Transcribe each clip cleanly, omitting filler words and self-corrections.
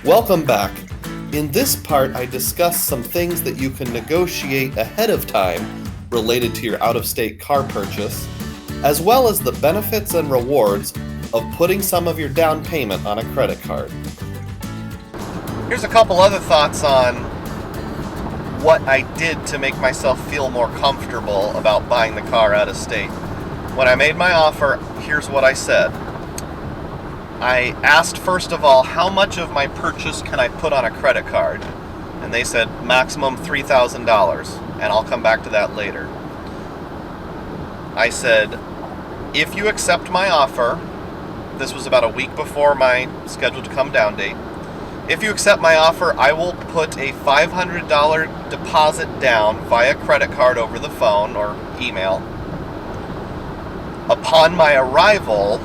Welcome back. In this part, I discuss some things that you can negotiate ahead of time related to your out-of-state car purchase, as well as the benefits and rewards of putting some of your down payment on a credit card. Here's a couple other thoughts on what I did to make myself feel more comfortable about buying the car out of state. When I made my offer, here's what I said. I asked, first of all, how much of my purchase can I put on a credit card? And they said maximum $3,000, and I'll come back to that later. I said, if you accept my offer, this was about a week before my scheduled to come down date. If you accept my offer, I will put a $500 deposit down via credit card over the phone or email. Upon my arrival,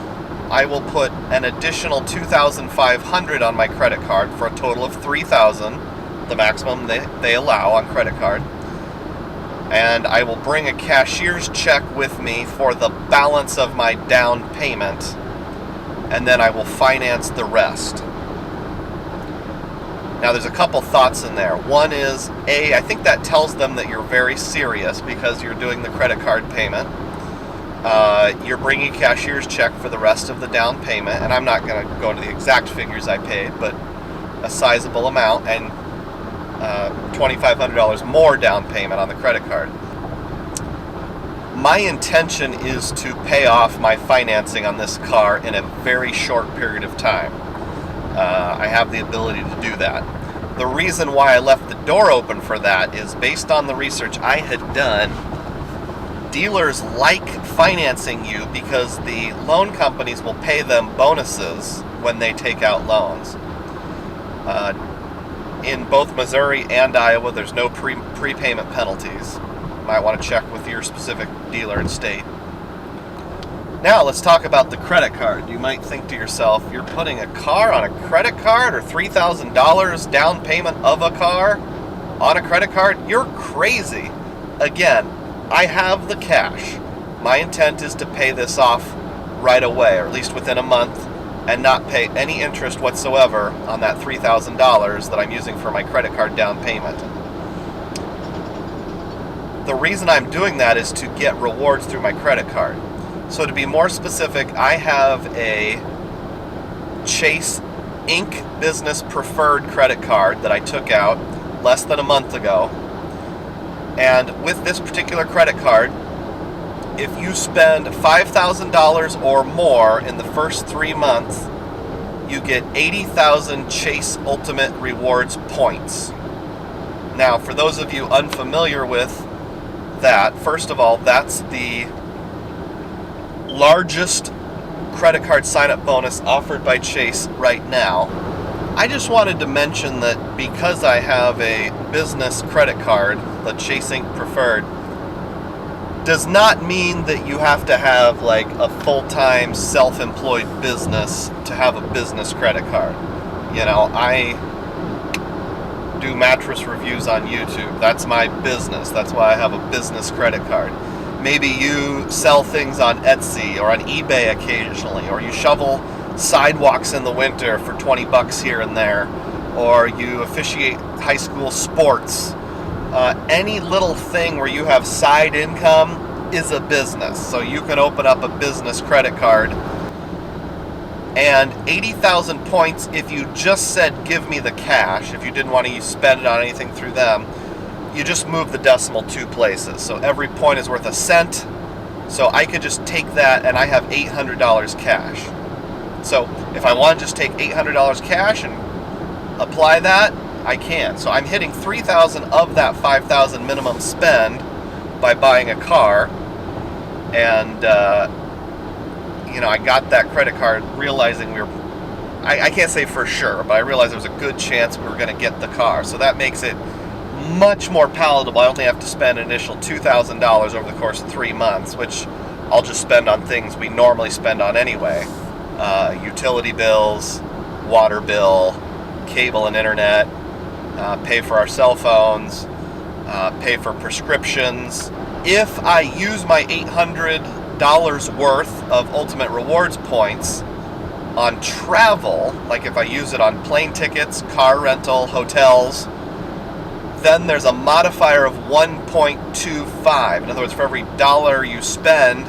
I will put an additional $2,500 on my credit card for a total of $3,000, the maximum they allow on credit card. And I will bring a cashier's check with me for the balance of my down payment, and then I will finance the rest. Now there's a couple thoughts in there. One is, I think that tells them that you're very serious because you're doing the credit card payment. You're bringing a cashier's check for the rest of the down payment, and I'm not going to go into the exact figures I paid, but a sizable amount, and $2,500 more down payment on the credit card. My intention is to pay off my financing on this car in a very short period of time. I have the ability to do that. The reason why I left the door open for that is based on the research I had done. Dealers like financing you because the loan companies will pay them bonuses when they take out loans. In both Missouri and Iowa, there's no prepayment penalties. You might want to check with your specific dealer and state. Now let's talk about the credit card. You might think to yourself, you're putting a car on a credit card, or $3,000 down payment of a car on a credit card? You're crazy. Again, I have the cash. My intent is to pay this off right away, or at least within a month, and not pay any interest whatsoever on that $3,000 that I'm using for my credit card down payment. The reason I'm doing that is to get rewards through my credit card. So to be more specific, I have a Chase Inc. Business Preferred credit card that I took out less than a month ago. And with this particular credit card, if you spend $5,000 or more in the first 3 months, you get 80,000 Chase Ultimate Rewards points. Now, for those of you unfamiliar with that, first of all, that's the largest credit card sign-up bonus offered by Chase right now. I just wanted to mention that because I have a business credit card, the Chase Inc. Preferred, does not mean that you have to have like a full-time self-employed business to have a business credit card. You know, I do mattress reviews on YouTube. That's my business. That's why I have a business credit card. Maybe you sell things on Etsy or on eBay occasionally, or you shovel sidewalks in the winter for $20 here and there, or you officiate high school sports. Any little thing where you have side income is a business. So you can open up a business credit card, and 80,000 points, if you just said give me the cash, if you didn't want to spend it on anything through them, you just move the decimal 2 places. So every point is worth a cent. So I could just take that, and I have $800 cash. So if I want to just take $800 cash and apply that, I can. So I'm hitting $3,000 of that $5,000 minimum spend by buying a car. And, I got that credit card realizing I can't say for sure, but I realized there was a good chance we were going to get the car. So that makes it much more palatable. I only have to spend an initial $2,000 over the course of 3 months, which I'll just spend on things we normally spend on anyway. Utility bills, water bill, cable and internet, pay for our cell phones, pay for prescriptions. If I use my $800 worth of Ultimate Rewards points, On travel, like if I use it on plane tickets, car rental, hotels, then there's a modifier of 1.25. In other words, for every dollar you spend,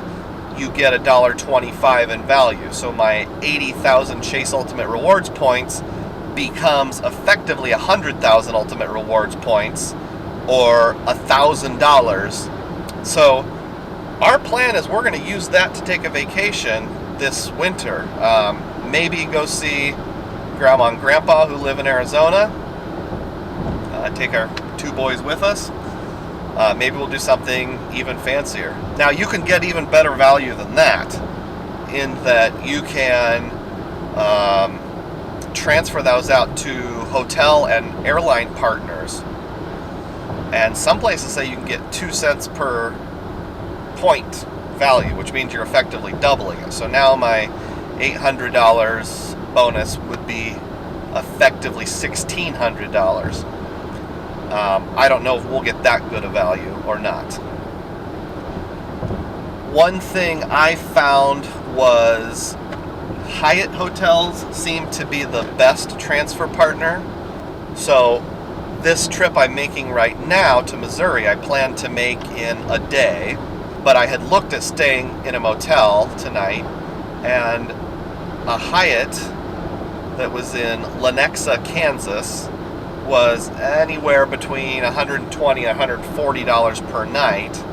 you get $1.25 in value. So my 80,000 Chase Ultimate Rewards points becomes effectively 100,000 Ultimate Rewards points, or $1,000. So our plan is we're going to use that to take a vacation this winter. Maybe go see Grandma and Grandpa who live in Arizona. Take our 2 boys with us. Maybe we'll do something even fancier. Now, you can get even better value than that, in that you can transfer those out to hotel and airline partners. And some places say you can get 2 cents per point value, which means you're effectively doubling it. So now my $800 bonus would be effectively $1,600. I don't know if we'll get that good a value or not. One thing I found was Hyatt hotels seem to be the best transfer partner. So this trip I'm making right now to Missouri, I plan to make in a day, but I had looked at staying in a motel tonight, and a Hyatt that was in Lenexa, Kansas, was anywhere between $120 and $140 per night.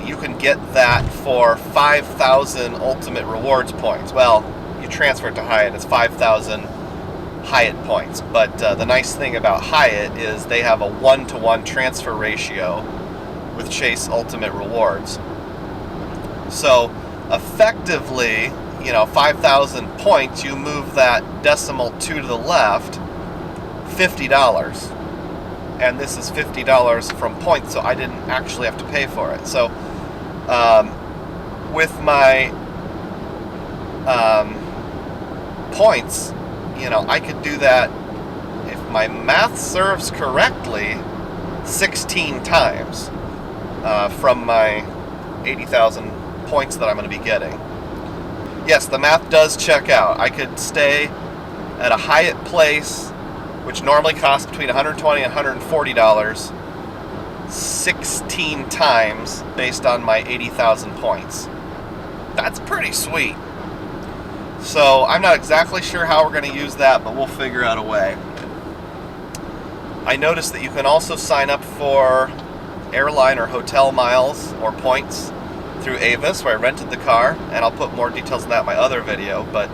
You can get that for 5,000 Ultimate Rewards points. Well, you transfer it to Hyatt, it's 5,000 Hyatt points. But the nice thing about Hyatt is they have a 1-to-1 transfer ratio with Chase Ultimate Rewards. So effectively, 5,000 points, you move that decimal 2 to the left, $50. And this is $50 from points, so I didn't actually have to pay for it. So with my points, I could do that, if my math serves correctly, 16 times from my 80,000 points that I'm going to be getting. Yes, the math does check out. I could stay at a Hyatt place, which normally costs between $120 and $140, 16 times based on my 80,000 points. That's pretty sweet. So I'm not exactly sure how we're going to use that, but we'll figure out a way. I noticed that you can also sign up for airline or hotel miles or points through Avis, where I rented the car, and I'll put more details on that in my other video. But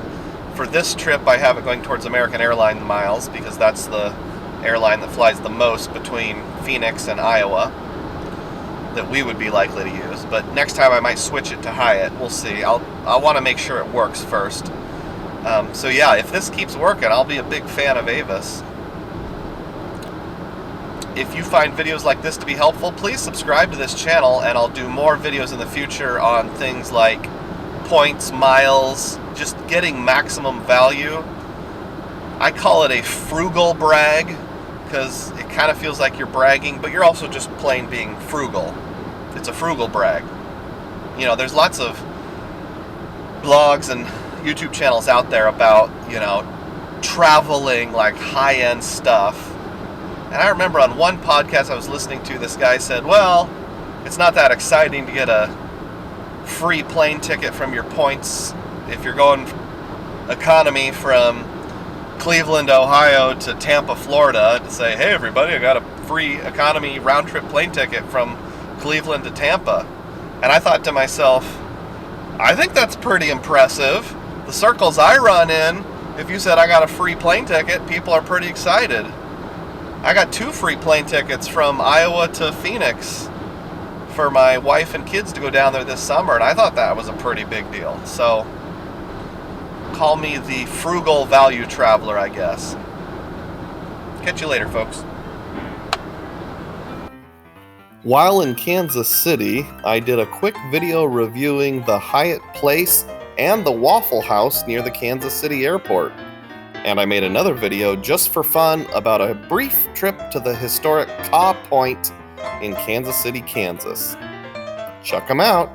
for this trip, I have it going towards American Airlines miles, because that's the airline that flies the most between Phoenix and Iowa that we would be likely to use. But next time I might switch it to Hyatt. We'll see. I'll want to make sure it works first. So yeah, if this keeps working, I'll be a big fan of Avis. If you find videos like this to be helpful, please subscribe to this channel, and I'll do more videos in the future on things like points, miles, just getting maximum value. I call it a frugal brag, because it kind of feels like you're bragging, but you're also just plain being frugal. It's a frugal brag. There's lots of blogs and YouTube channels out there about, traveling, like high-end stuff. And I remember on one podcast I was listening to, this guy said, well, it's not that exciting to get a free plane ticket from your points if you're going economy from Cleveland, Ohio to Tampa, Florida, to say, hey everybody, I got a free economy round trip plane ticket from Cleveland to Tampa. And I thought to myself, I think that's pretty impressive. The circles I run in, if you said I got a free plane ticket, people are pretty excited. I got 2 free plane tickets from Iowa to Phoenix for my wife and kids to go down there this summer, and I thought that was a pretty big deal. So call me the frugal value traveler, I guess. Catch you later, folks. While in Kansas City, I did a quick video reviewing the Hyatt Place and the Waffle House near the Kansas City airport. And I made another video just for fun about a brief trip to the historic Kaw Point in Kansas City, Kansas. Check them out.